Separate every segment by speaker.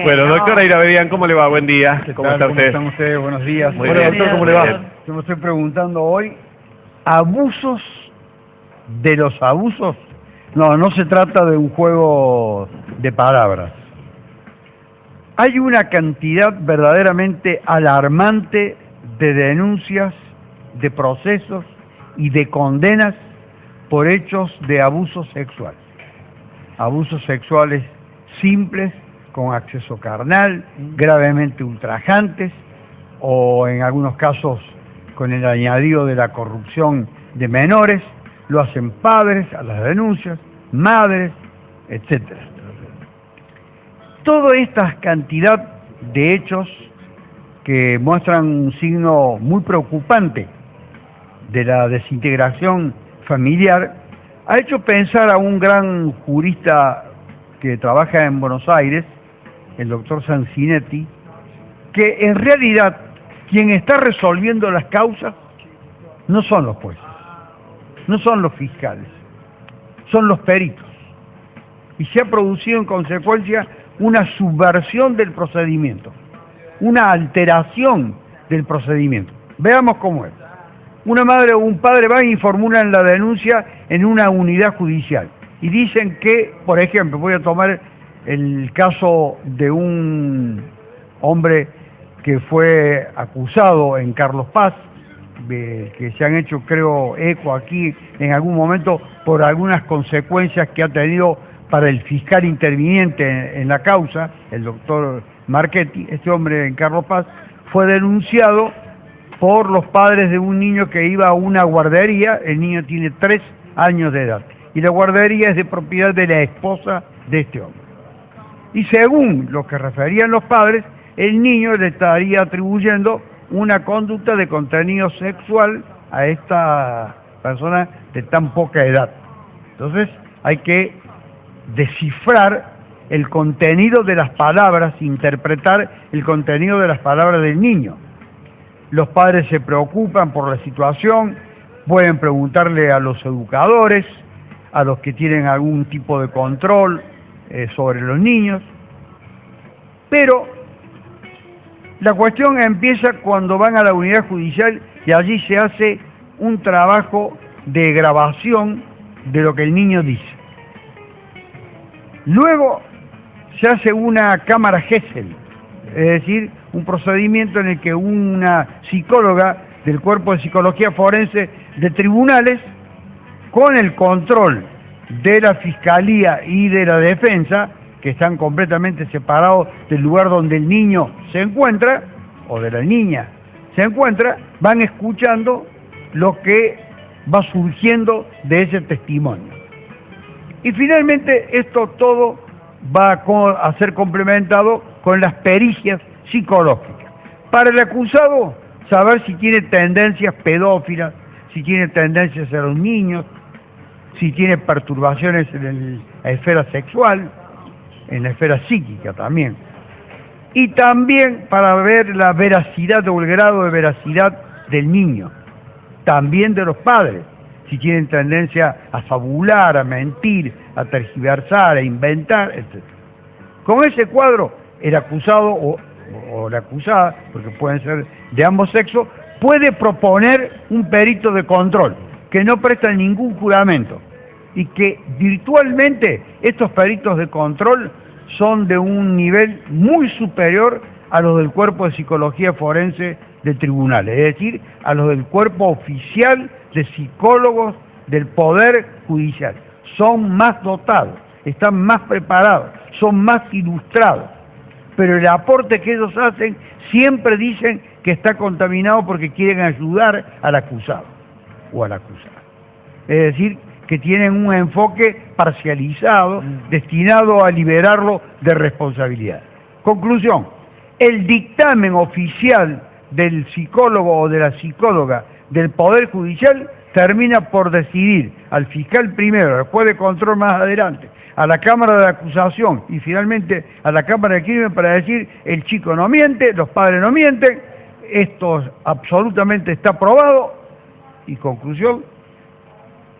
Speaker 1: Bueno, doctora Iravedian, ¿cómo le va? Buen día.
Speaker 2: ¿Cómo está usted? ¿Cómo están ustedes? Buenos días.
Speaker 1: Muy
Speaker 2: Bueno,
Speaker 1: bien.
Speaker 2: doctor, ¿cómo le va?
Speaker 1: Bien.
Speaker 2: Yo me estoy preguntando hoy, ¿abusos de los abusos? No se trata de un juego de palabras. Hay una cantidad verdaderamente alarmante de denuncias, de procesos y de condenas por hechos de abuso sexual. Abusos sexuales simples, con acceso carnal, gravemente ultrajantes, o en algunos casos con el añadido de la corrupción de menores. Lo hacen padres a las denuncias, madres, etcétera. Toda esta cantidad de hechos que muestran un signo muy preocupante de la desintegración familiar ha hecho pensar a un gran jurista que trabaja en Buenos Aires, el doctor Sancinetti, que en realidad quien está resolviendo las causas no son los jueces, no son los fiscales, son los peritos. Y se ha producido en consecuencia una subversión del procedimiento, una alteración del procedimiento. Veamos cómo es. Una madre o un padre van y formulan la denuncia en una unidad judicial y dicen que, por ejemplo, voy a tomar el caso de un hombre que fue acusado en Carlos Paz, que se han hecho, creo, eco aquí en algún momento por algunas consecuencias que ha tenido para el fiscal interviniente en la causa, el doctor Marchetti. Este hombre en Carlos Paz fue denunciado por los padres de un niño que iba a una guardería. El niño tiene 3 años de edad y la guardería es de propiedad de la esposa de este hombre. Y según lo que referían los padres, el niño le estaría atribuyendo una conducta de contenido sexual a esta persona de tan poca edad. Entonces hay que descifrar el contenido de las palabras, interpretar el contenido de las palabras del niño. Los padres se preocupan por la situación, pueden preguntarle a los educadores, a los que tienen algún tipo de control sobre los niños, pero la cuestión empieza cuando van a la unidad judicial y allí se hace un trabajo de grabación de lo que el niño dice. Luego se hace una cámara Gesell, es decir, un procedimiento en el que una psicóloga del Cuerpo de Psicología Forense de tribunales, con el control de la Fiscalía y de la Defensa, que están completamente separados del lugar donde el niño se encuentra, o de la niña se encuentra, van escuchando lo que va surgiendo de ese testimonio. Y finalmente esto todo va a ser complementado con las pericias psicológicas. Para el acusado, saber si tiene tendencias pedófilas, si tiene tendencias a los niños, si tiene perturbaciones en la esfera sexual, en la esfera psíquica también. Y también para ver la veracidad o el grado de veracidad del niño, también de los padres, si tienen tendencia a fabular, a mentir, a tergiversar, a inventar, etc. Con ese cuadro, el acusado o la acusada, porque pueden ser de ambos sexos, puede proponer un perito de control que no presta ningún juramento y que virtualmente estos peritos de control son de un nivel muy superior a los del Cuerpo de Psicología Forense de tribunales, es decir, a los del cuerpo oficial de psicólogos del Poder Judicial. Son más dotados, están más preparados, son más ilustrados, pero el aporte que ellos hacen siempre dicen que está contaminado porque quieren ayudar al acusado o a la acusada. Es decir, que tienen un enfoque parcializado, destinado a liberarlo de responsabilidad. Conclusión, el dictamen oficial del psicólogo o de la psicóloga del Poder Judicial termina por decidir al fiscal primero, al juez de control más adelante, a la Cámara de Acusación y finalmente a la Cámara de Crimen para decir el chico no miente, los padres no mienten, esto absolutamente está probado y conclusión,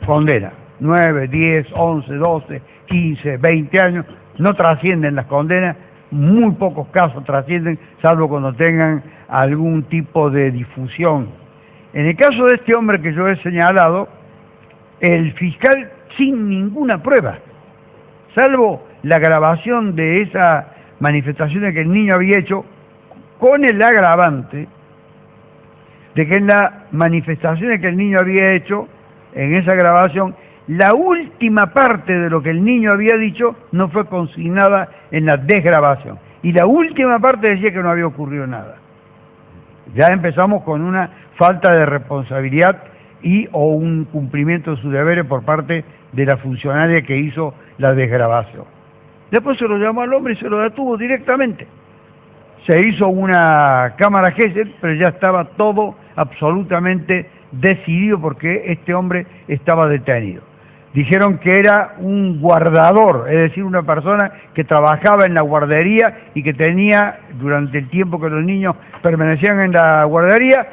Speaker 2: condena. 9, 10, 11, 12, 15, 20 años, no trascienden las condenas muy pocos casos trascienden, salvo cuando tengan algún tipo de difusión. En el caso de este hombre que yo he señalado, el fiscal, sin ninguna prueba, salvo la grabación de esas manifestaciones que el niño había hecho, con el agravante de que en las manifestaciones que el niño había hecho, en esa grabación, la última parte de lo que el niño había dicho no fue consignada en la desgrabación. Y la última parte decía que no había ocurrido nada. Ya empezamos con una falta de responsabilidad o un cumplimiento de sus deberes por parte de la funcionaria que hizo la desgrabación. Después se lo llamó al hombre y se lo detuvo directamente. Se hizo una cámara Gesell, pero ya estaba todo absolutamente decidido porque este hombre estaba detenido. Dijeron que era un guardador, es decir, una persona que trabajaba en la guardería y que tenía, durante el tiempo que los niños permanecían en la guardería,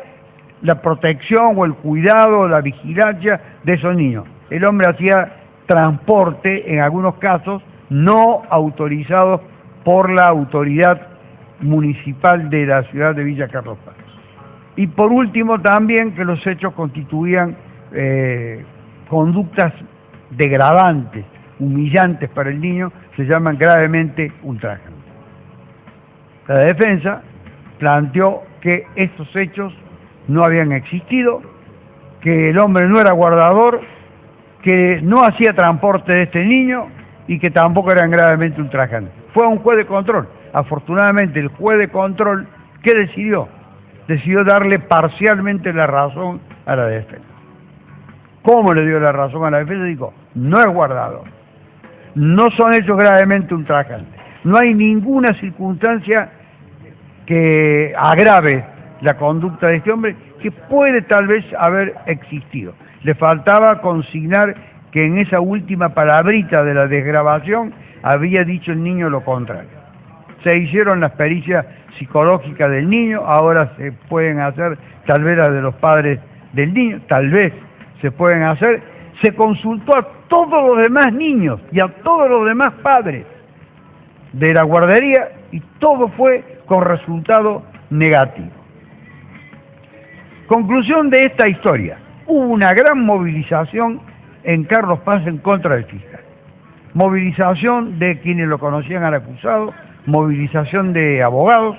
Speaker 2: la protección o el cuidado o la vigilancia de esos niños. El hombre hacía transporte, en algunos casos, no autorizados por la autoridad municipal de la ciudad de Villa Carlos Paz. Y por último también que los hechos constituían conductas degradantes, humillantes para el niño, se llaman gravemente ultrajantes. La defensa planteó que estos hechos no habían existido, que el hombre no era guardador, que no hacía transporte de este niño y que tampoco eran gravemente ultrajantes. Fue a un juez de control. Afortunadamente el juez de control, ¿qué decidió? Decidió darle parcialmente la razón a la defensa. ¿Cómo le dio la razón a la defensa? Dijo, no es guardador, no son hechos gravemente ultrajantes, no hay ninguna circunstancia que agrave la conducta de este hombre que puede tal vez haber existido. Le faltaba consignar que en esa última palabrita de la desgrabación había dicho el niño lo contrario. Se hicieron las pericias psicológicas del niño, ahora se pueden hacer tal vez las de los padres del niño, tal vez se pueden hacer. Se consultó a todos los demás niños y a todos los demás padres de la guardería y todo fue con resultado negativo. Conclusión de esta historia: hubo una gran movilización en Carlos Paz en contra del fiscal. Movilización de quienes lo conocían al acusado, movilización de abogados,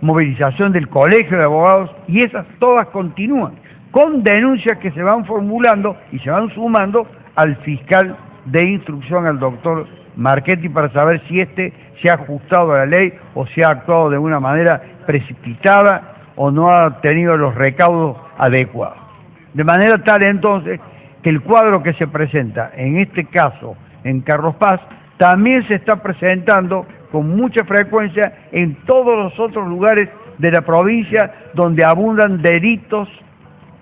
Speaker 2: movilización del colegio de abogados, y esas todas continúan, con denuncias que se van formulando y se van sumando al fiscal de instrucción, al doctor Marchetti, para saber si se ha ajustado a la ley o si ha actuado de una manera precipitada o no ha tenido los recaudos adecuados. De manera tal entonces que el cuadro que se presenta en este caso en Carlos Paz también se está presentando con mucha frecuencia en todos los otros lugares de la provincia donde abundan delitos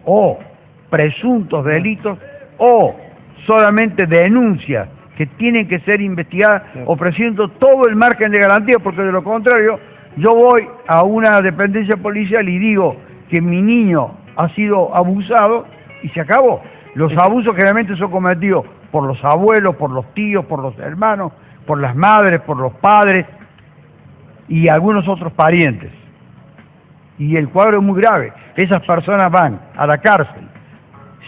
Speaker 2: o presuntos delitos o solamente denuncias que tienen que ser investigadas, ofreciendo todo el margen de garantía, porque de lo contrario yo voy a una dependencia policial y digo que mi niño ha sido abusado y se acabó. Los abusos generalmente son cometidos por los abuelos, por los tíos, por los hermanos, por las madres, por los padres y algunos otros parientes. Y el cuadro es muy grave. Esas personas van a la cárcel.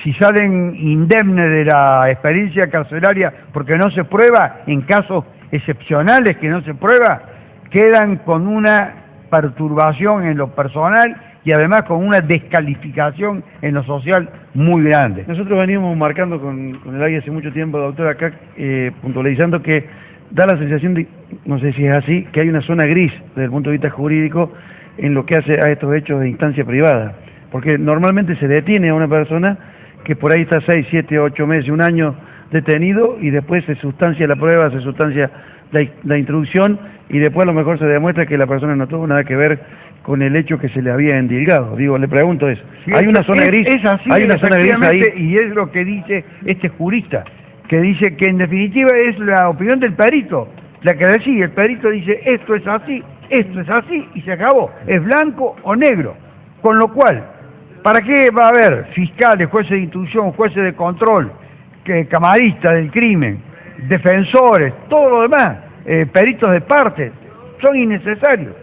Speaker 2: Si salen indemnes de la experiencia carcelaria porque no se prueba, en casos excepcionales que no se prueba, quedan con una perturbación en lo personal y además con una descalificación en lo social muy grande.
Speaker 3: Nosotros veníamos marcando con el área hace mucho tiempo, doctor, acá puntualizando que da la sensación de, no sé si es así, que hay una zona gris desde el punto de vista jurídico en lo que hace a estos hechos de instancia privada, porque normalmente se detiene a una persona que por ahí está 6, 7, 8 meses, un año detenido y después se sustancia la prueba, se sustancia la introducción y después a lo mejor se demuestra que la persona no tuvo nada que ver con el hecho que se le había endilgado. Digo, le pregunto eso.
Speaker 2: Sí,
Speaker 3: hay una zona gris,
Speaker 2: es así,
Speaker 3: hay una zona gris ahí.
Speaker 2: Y es lo que dice este jurista, que dice que en definitiva es la opinión del perito, la que decide. El perito dice esto es así y se acabó, es blanco o negro. Con lo cual, ¿para qué va a haber fiscales, jueces de instrucción, jueces de control, camaristas del crimen, defensores, todo lo demás, peritos de parte? son innecesarios.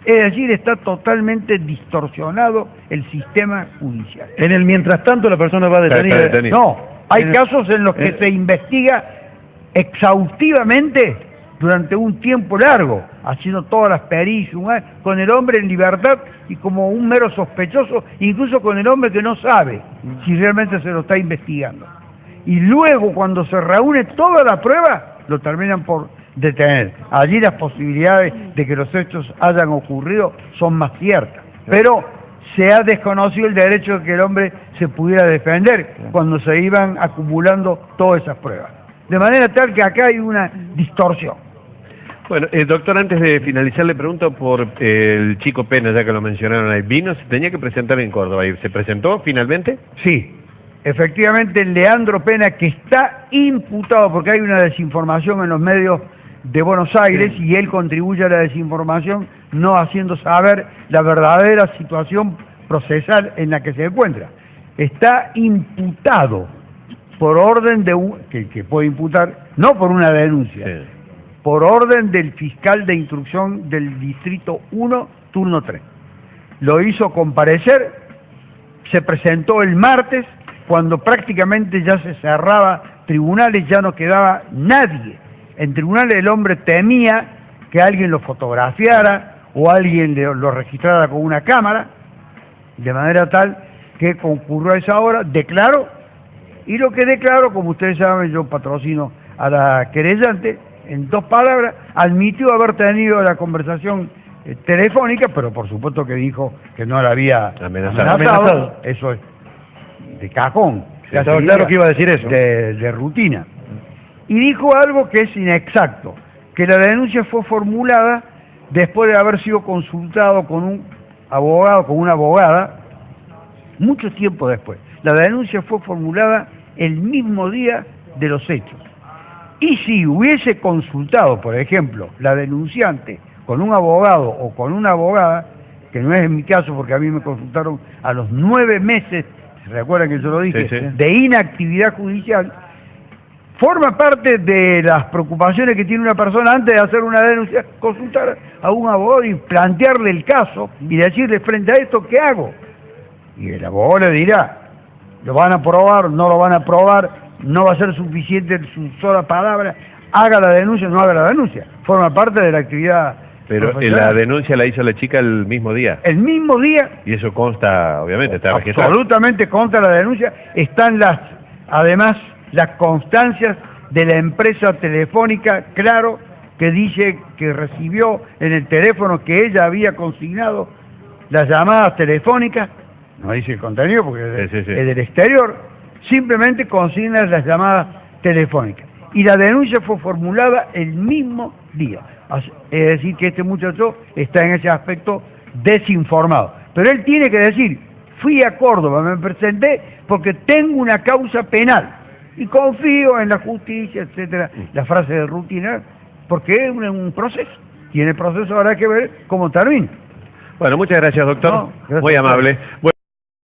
Speaker 2: Es decir, está totalmente distorsionado el sistema judicial.
Speaker 3: En el mientras tanto la persona va detenida.
Speaker 1: Está detenida.
Speaker 2: No, hay casos en los que se investiga exhaustivamente durante un tiempo largo, haciendo todas las pericias, con el hombre en libertad y como un mero sospechoso, incluso con el hombre que no sabe si realmente se lo está investigando. Y luego, cuando se reúne toda la prueba, lo terminan por detener. Allí las posibilidades de que los hechos hayan ocurrido son más ciertas. Pero se ha desconocido el derecho de que el hombre se pudiera defender cuando se iban acumulando todas esas pruebas. De manera tal que acá hay una distorsión.
Speaker 1: Bueno, doctor, antes de finalizar le pregunto por el chico Pena, ya que lo mencionaron ahí. ¿Vino? ¿Se tenía que presentar en Córdoba? ¿Y se presentó finalmente?
Speaker 2: Sí, efectivamente Leandro Pena, que está imputado, porque hay una desinformación en los medios de Buenos Aires, y él contribuye a la desinformación no haciendo saber la verdadera situación procesal en la que se encuentra. Está imputado por orden de que puede imputar, no por una denuncia,
Speaker 1: Sí.
Speaker 2: por orden del fiscal de instrucción del Distrito 1, turno 3. Lo hizo comparecer, se presentó el martes, cuando prácticamente ya se cerraba tribunales, ya no quedaba nadie. En tribunales el hombre temía que alguien lo fotografiara o alguien lo registrara con una cámara, de manera tal que concurrió a esa hora, declaró, y lo que declaró, como ustedes saben, yo patrocino a la querellante, en 2 palabras, admitió haber tenido la conversación telefónica, pero por supuesto que dijo que no la había amenazado. Eso es de cajón.
Speaker 3: Estaba claro que iba a decir eso.
Speaker 2: De rutina. Y dijo algo que es inexacto, que la denuncia fue formulada después de haber sido consultado con un abogado, con una abogada, mucho tiempo después. La denuncia fue formulada el mismo día de los hechos. Y si hubiese consultado, por ejemplo, la denunciante con un abogado o con una abogada, que no es en mi caso porque a mí me consultaron a los 9 meses, ¿se recuerdan que yo lo dije?,
Speaker 1: Sí, sí,
Speaker 2: de inactividad judicial, forma parte de las preocupaciones que tiene una persona antes de hacer una denuncia, consultar a un abogado y plantearle el caso y decirle frente a esto, ¿qué hago? Y el abogado le dirá, ¿lo van a aprobar? ¿No lo van a aprobar? ¿No va a ser suficiente su sola palabra? Haga la denuncia, no haga la denuncia. Forma parte de la actividad.
Speaker 1: Pero la denuncia la hizo la chica el mismo día.
Speaker 2: El mismo día.
Speaker 1: Y eso consta, obviamente, está registrado.
Speaker 2: Absolutamente contra la denuncia. Están además las constancias de la empresa telefónica, claro, que dice que recibió en el teléfono que ella había consignado las llamadas telefónicas, no dice el contenido porque
Speaker 1: Sí.
Speaker 2: es del exterior, simplemente consigna las llamadas telefónicas. Y la denuncia fue formulada el mismo día. Es decir, que este muchacho está en ese aspecto desinformado. Pero él tiene que decir, fui a Córdoba, me presenté porque tengo una causa penal y confío en la justicia, etcétera, la frase de rutina, porque es un proceso. Tiene proceso, habrá que ver cómo termina.
Speaker 1: Bueno, muchas gracias, doctor.
Speaker 2: No, gracias
Speaker 1: Muy amable.